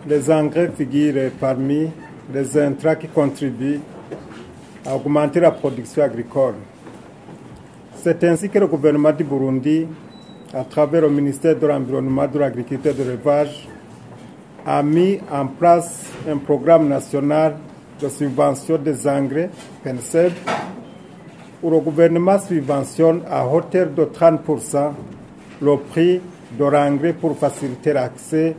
les engrais figurent parmi les intrants qui contribuent à augmenter la production agricole. C'est ainsi que le gouvernement du Burundi, à travers le ministère de l'Environnement, de l'Agriculture et de l'Élevage, a mis en place un programme national de subvention des engrais, PENSEB, où le gouvernement subventionne à hauteur de 30% le prix de l'engrais pour faciliter l'accès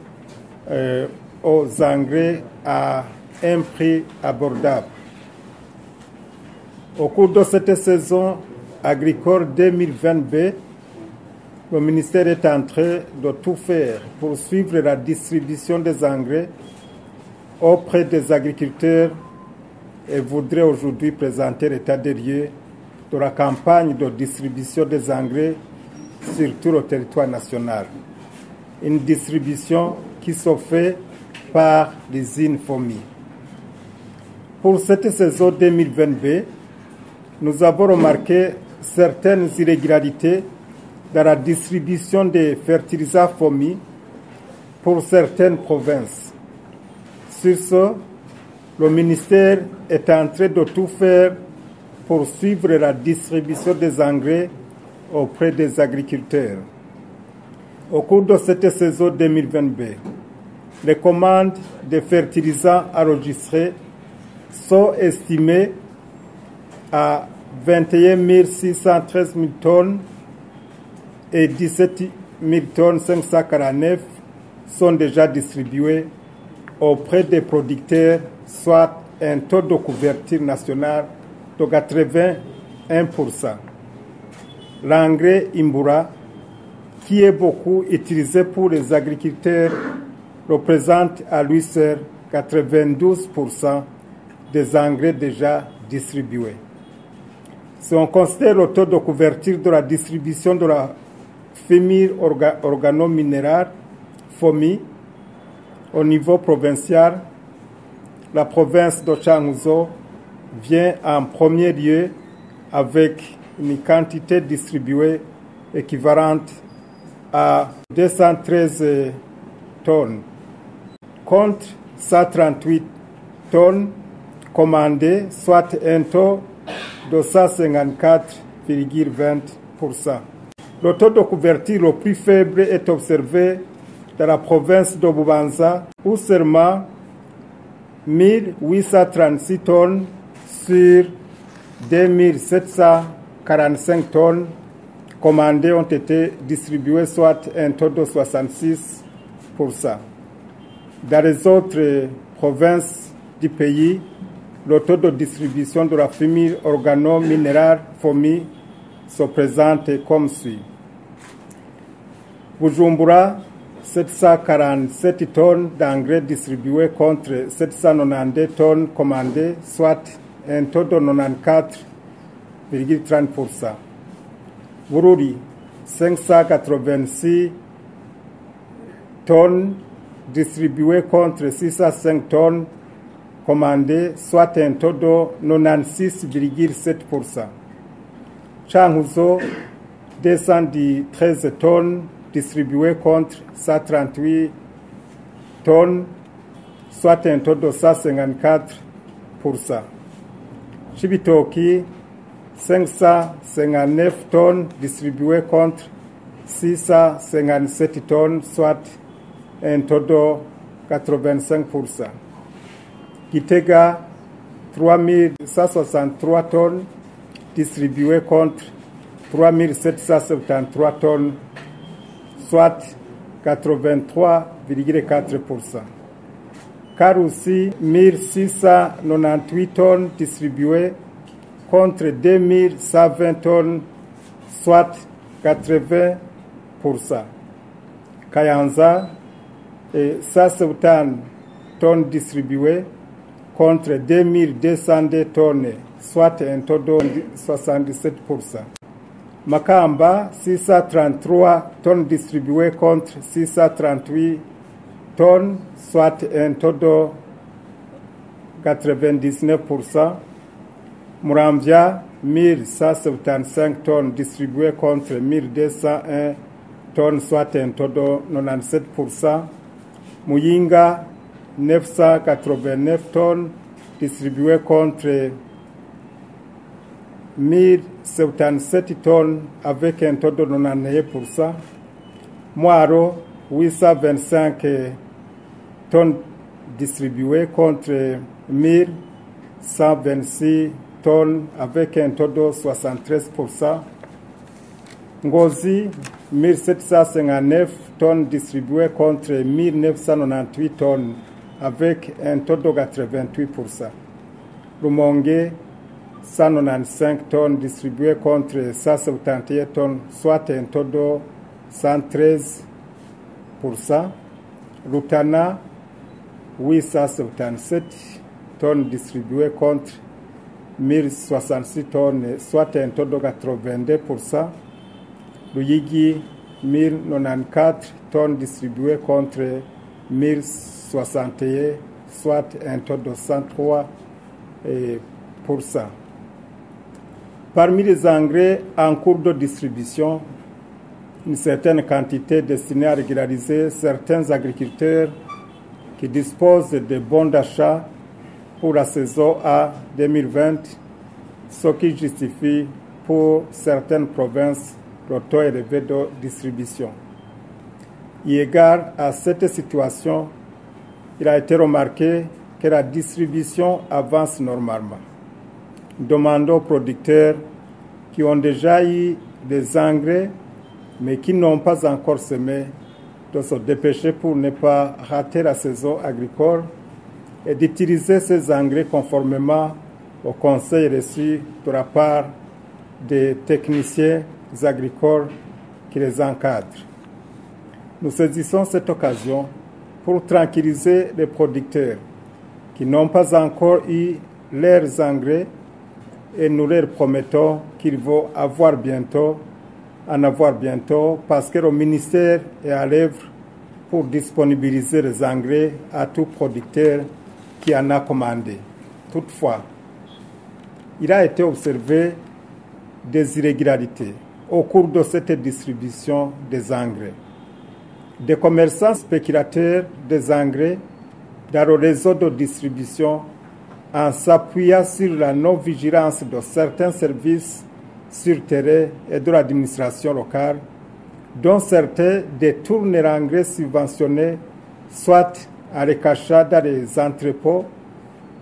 aux engrais à un prix abordable. Au cours de cette saison agricole 2020, le ministère est en train de tout faire pour suivre la distribution des engrais auprès des agriculteurs et voudrait aujourd'hui présenter l'état des lieux de la campagne de distribution des engrais sur tout le territoire national. Une distribution qui se fait par l'usine FOMI. Pour cette saison 2020, nous avons remarqué certaines irrégularités dans la distribution des fertilisants FOMI pour certaines provinces. Sur ce, le ministère est en train de tout faire pour suivre la distribution des engrais auprès des agriculteurs. Au cours de cette saison 2020, les commandes de fertilisants enregistrées sont estimées à 21 613 000 tonnes et 17 000 tonnes 549 sont déjà distribuées auprès des producteurs, soit un taux de couverture nationale de 81%. L'engrais Imbura, qui est beaucoup utilisé pour les agriculteurs, représente à lui seul 92% des engrais déjà distribués. Si on considère le taux de couverture de la distribution de la fémire organominérale FOMI au niveau provincial, la province de Changuzo vient en premier lieu avec une quantité distribuée équivalente à 213 tonnes, contre 138 tonnes commandées, soit un taux de 154,20%. Le taux de couverture le plus faible est observé dans la province de Bubanza, où seulement 1836 tonnes sur 2745 tonnes commandées ont été distribuées, soit un taux de 66%. Dans les autres provinces du pays, le taux de distribution de la fémire organominérale FOMI se présente comme suit. Bujumbura, 747 tonnes d'engrais distribués contre 792 tonnes commandées, soit un taux de 94,30%. Bururi, 586 tonnes distribuées contre 605 tonnes commandées, soit un taux de 96,7%. Changuzo, 213 tonnes distribuées contre 138 tonnes, soit un taux de 154%. Chibitoki, 559 tonnes distribuées contre 657 tonnes, soit un taux de 85%. Kitega, 3163 tonnes distribuées contre 3773 tonnes, soit 83,4%. Karusi, 1698 tonnes distribuées contre 2120 tonnes, soit 80%. Kayanza, 170 tonnes distribuées contre 2202 tonnes, soit un taux de 77%. Makamba, 633 tonnes distribuées contre 638 tonnes, soit un taux de 99%. Muramvya, 1175 tonnes distribuées contre 1201 tonnes, soit un taux de 97%. Muyinga, 989 tonnes distribuées contre 1077 tonnes avec un taux de 91%. Moiro, 825 tonnes distribuées contre 1126 tonnes avec un taux de 73%. Ngozi, 1759 tonnes distribuées contre 1998 tonnes avec un taux de 88%. Rumonge, 195 tonnes distribuées contre 171 tonnes, soit un taux de 113%. Rutana, 877 tonnes distribuées contre 1066 tonnes, soit un taux de 82%. Ruyigi, 1094 tonnes distribuées contre 1061, soit un taux de 103%. Parmi les engrais en cours de distribution, une certaine quantité destinée à régulariser certains agriculteurs qui disposent de bons d'achat pour la saison A 2020, ce qui justifie pour certaines provinces le taux élevé de distribution. Eu égard à cette situation, il a été remarqué que la distribution avance normalement. Demandons aux producteurs qui ont déjà eu des engrais mais qui n'ont pas encore semé de se dépêcher pour ne pas rater la saison agricole et d'utiliser ces engrais conformément aux conseils reçus de la part des techniciens agricoles qui les encadrent. Nous saisissons cette occasion pour tranquilliser les producteurs qui n'ont pas encore eu leurs engrais et nous leur promettons qu'ils vont en avoir bientôt parce que le ministère est à l'œuvre pour disponibiliser les engrais à tout producteur qui en a commandé. Toutefois, il a été observé des irrégularités au cours de cette distribution des engrais. Des commerçants spéculateurs des engrais dans le réseau de distribution en s'appuyant sur la non-vigilance de certains services sur terrain et de l'administration locale, dont certains détournent les engrais subventionnés, soit en les cachant dans les entrepôts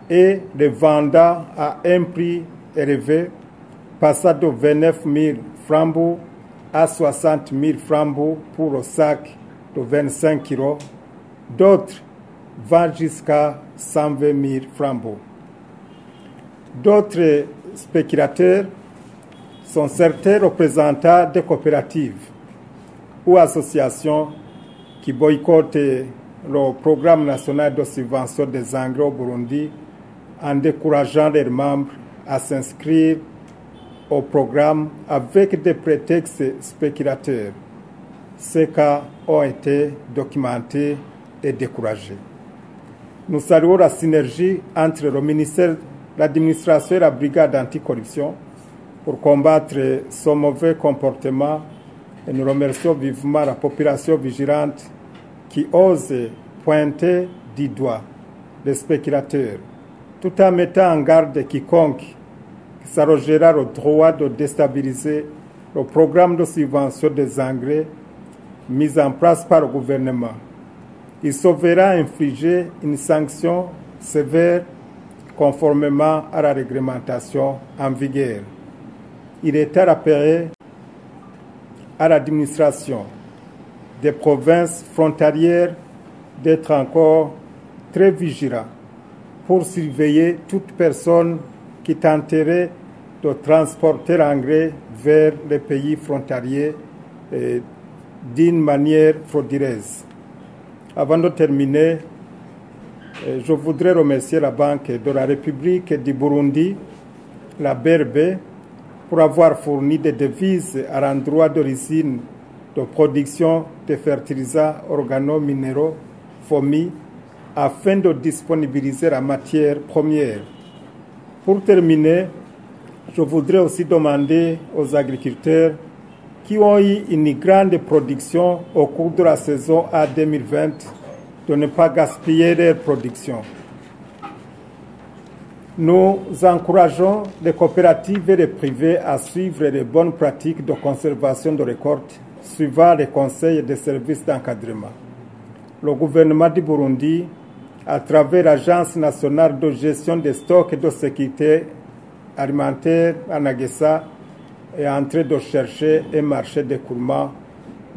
et les vendant à un prix élevé, passant de 29 000 francs à 60 000 francs pour le sac de 25 kg. D'autres vendent jusqu'à 120 000 francs. D'autres spéculateurs sont certains représentants des coopératives ou associations qui boycottent le programme national de subvention des engrais au Burundi en décourageant leurs membres à s'inscrire au programme avec des prétextes spéculateurs. Ces cas ont été documentés et découragés. Nous saluons la synergie entre le ministère, l'administration et la brigade anticorruption pour combattre ce mauvais comportement et nous remercions vivement la population vigilante qui ose pointer du doigt les spéculateurs tout en mettant en garde quiconque qui s'arrogera le droit de déstabiliser le programme de subvention des engrais mis en place par le gouvernement. Il se verra infliger une sanction sévère conformément à la réglementation en vigueur. Il est à rappeler à l'administration des provinces frontalières d'être encore très vigilants pour surveiller toute personne qui tenterait de transporter l'engrais vers les pays frontaliers d'une manière frauduleuse. Avant de terminer, je voudrais remercier la Banque de la République du Burundi, la BRB, pour avoir fourni des devises à l'endroit d'origine de production de fertilisants organo-minéraux FOMI afin de disponibiliser la matière première. Pour terminer, je voudrais aussi demander aux agriculteurs qui ont eu une grande production au cours de la saison A 2020 de ne pas gaspiller leur production. Nous encourageons les coopératives et les privés à suivre les bonnes pratiques de conservation de récoltes suivant les conseils des services d'encadrement. Le gouvernement du Burundi, à travers l'Agence nationale de gestion des stocks et de sécurité alimentaire, ANAGESA, est en train de chercher un marché d'écoulement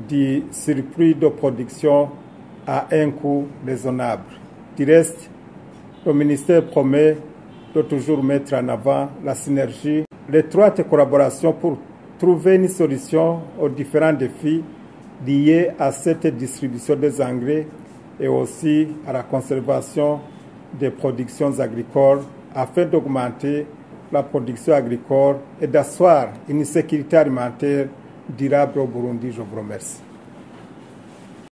du surplus de production à un coût raisonnable. Du reste, le ministère promet de toujours mettre en avant la synergie, l'étroite collaboration pour trouver une solution aux différents défis liés à cette distribution des engrais et aussi à la conservation des productions agricoles afin d'augmenter la production agricole et d'asseoir une sécurité alimentaire durable au Burundi. Je vous remercie.